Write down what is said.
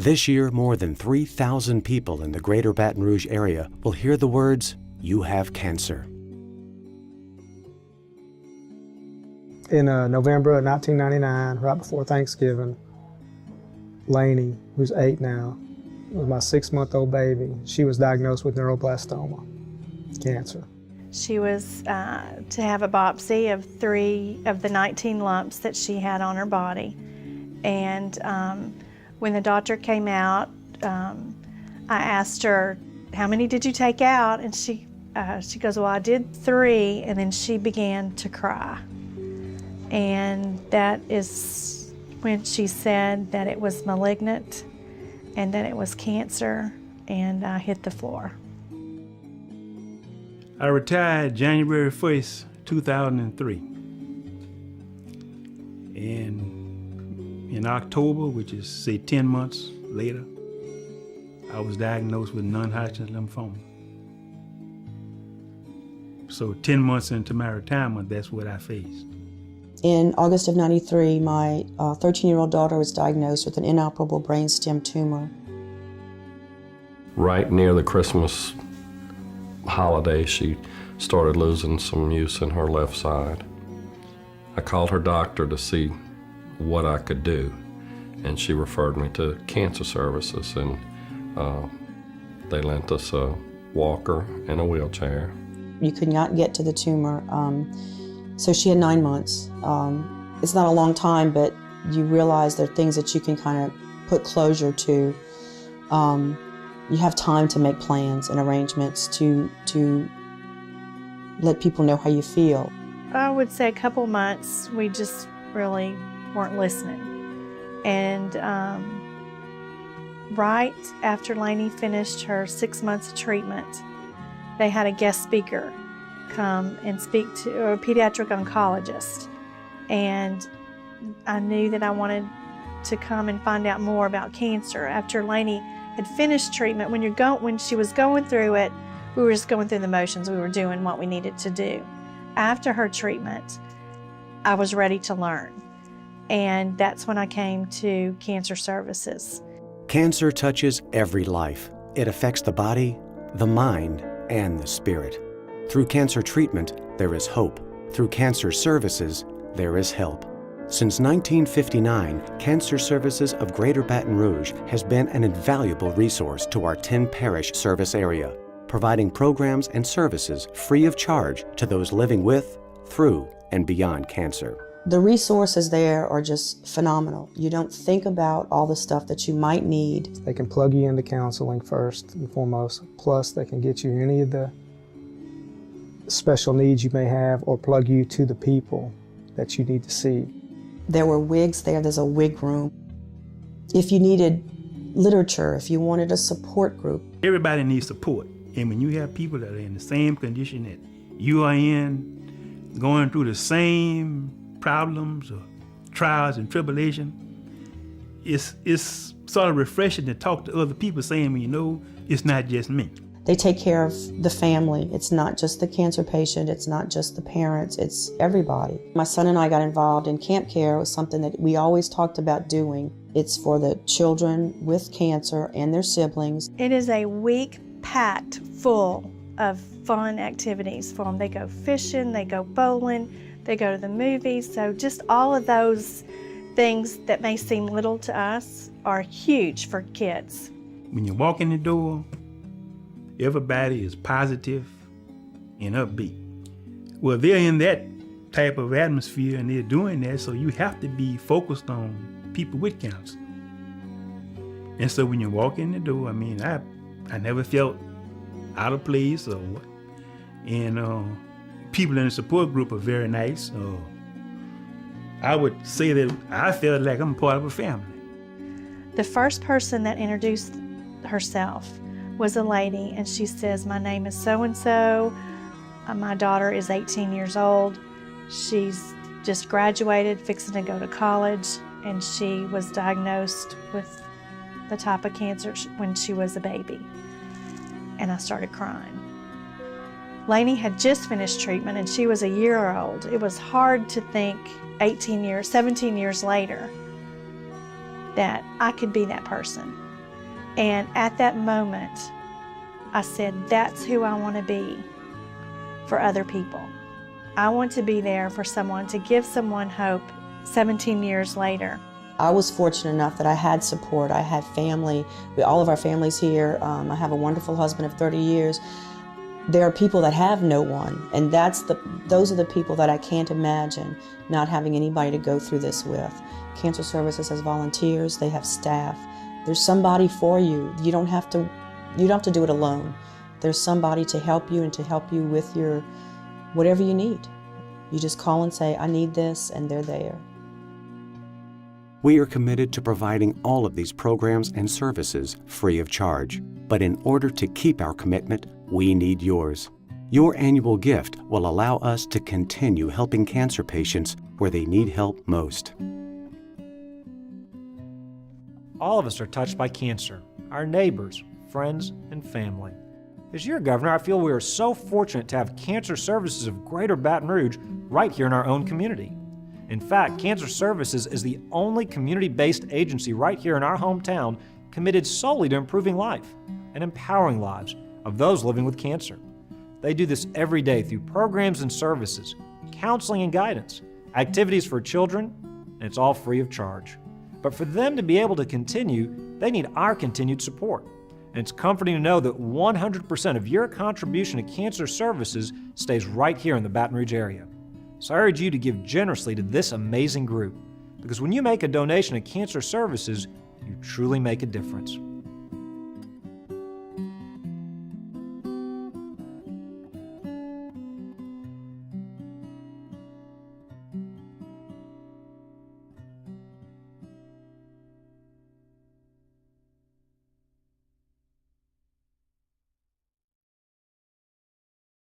This year, more than 3,000 people in the Greater Baton Rouge area will hear the words, "You have cancer." In November of 1999, right before Thanksgiving, Lainey, who's 8 now, was my 6-month-old baby. She was diagnosed with neuroblastoma, cancer. She was to have a biopsy of 3 of the 19 lumps that she had on her body. And when the doctor came out, I asked her, "How many did you take out?" And she goes, "Well, I did 3," and then she began to cry. And that is when she said that it was malignant and that it was cancer, and I hit the floor. I retired January 1st, 2003. And in October, which is, say, 10 months later, I was diagnosed with non-Hodgkin's lymphoma. So 10 months into my retirement, that's what I faced. In August of '93, my 13-year-old daughter was diagnosed with an inoperable brainstem tumor. Right near the Christmas holiday, she started losing some use in her left side. I called her doctor to see what I could do, and she referred me to cancer services, and they lent us a walker and a wheelchair. You could not get to the tumor, so she had 9 months. It's not a long time, but you realize there are things that you can kind of put closure to. You have time to make plans and arrangements to let people know how you feel. I would say a couple months, we just really weren't listening. And right after Lainey finished her 6 months of treatment, they had a guest speaker come and speak to a pediatric oncologist. And I knew that I wanted to come and find out more about cancer. After Lainey had finished treatment, when she was going through it, we were just going through the motions. We were doing what we needed to do. After her treatment, I was ready to learn. And that's when I came to Cancer Services. Cancer touches every life. It affects the body, the mind, and the spirit. Through cancer treatment, there is hope. Through Cancer Services, there is help. Since 1959, Cancer Services of Greater Baton Rouge has been an invaluable resource to our 10-parish service area, providing programs and services free of charge to those living with, through, and beyond cancer. The resources there are just phenomenal. You don't think about all the stuff that you might need. They can plug you into counseling first and foremost, plus they can get you any of the special needs you may have or plug you to the people that you need to see. There were wigs there. There's a wig room. If you needed literature, if you wanted a support group. Everybody needs support. And when you have people that are in the same condition that you are in, going through the same problems or trials and tribulation, it's sort of refreshing to talk to other people saying, well, you know, it's not just me. They take care of the family. It's not just the cancer patient. It's not just the parents. It's everybody. My son and I got involved in camp care. It was something that we always talked about doing. It's for the children with cancer and their siblings. It is a week packed full of fun activities for them. They go fishing, they go bowling, they go to the movies. So just all of those things that may seem little to us are huge for kids. When you walk in the door, everybody is positive and upbeat. Well, they're in that type of atmosphere and they're doing that, so you have to be focused on people with cancer. And so when you walk in the door, I mean, I never felt out of place or what. And people in the support group are very nice. I would say that I felt like I'm part of a family. The first person that introduced herself was a lady, and she says, "My name is so-and-so. My daughter is 18 years old. She's just graduated, fixing to go to college, and she was diagnosed with the type of cancer when she was a baby." And I started crying. Lainey had just finished treatment, and she was a year old. It was hard to think 17 years later that I could be that person. And at that moment, I said, that's who I want to be for other people. I want to be there for someone, to give someone hope 17 years later. I was fortunate enough that I had support. I had family. All of our families here. I have a wonderful husband of 30 years. There are people that have no one, and those are the people that I can't imagine not having anybody to go through this with. Cancer Services has volunteers. They have staff. There's somebody for you. You don't have to do it alone. There's somebody to help you and to help you with your whatever you need. You just call and say, I need this, and they're there. We are committed to providing all of these programs and services free of charge. But in order to keep our commitment, we need yours. Your annual gift will allow us to continue helping cancer patients where they need help most. All of us are touched by cancer, our neighbors, friends, and family. As your governor, I feel we are so fortunate to have Cancer Services of Greater Baton Rouge right here in our own community. In fact, Cancer Services is the only community-based agency right here in our hometown committed solely to improving life and empowering lives of those living with cancer. They do this every day through programs and services, counseling and guidance, activities for children, and it's all free of charge. But for them to be able to continue, they need our continued support. And it's comforting to know that 100% of your contribution to Cancer Services stays right here in the Baton Rouge area. So I urge you to give generously to this amazing group, because when you make a donation to Cancer Services, you truly make a difference.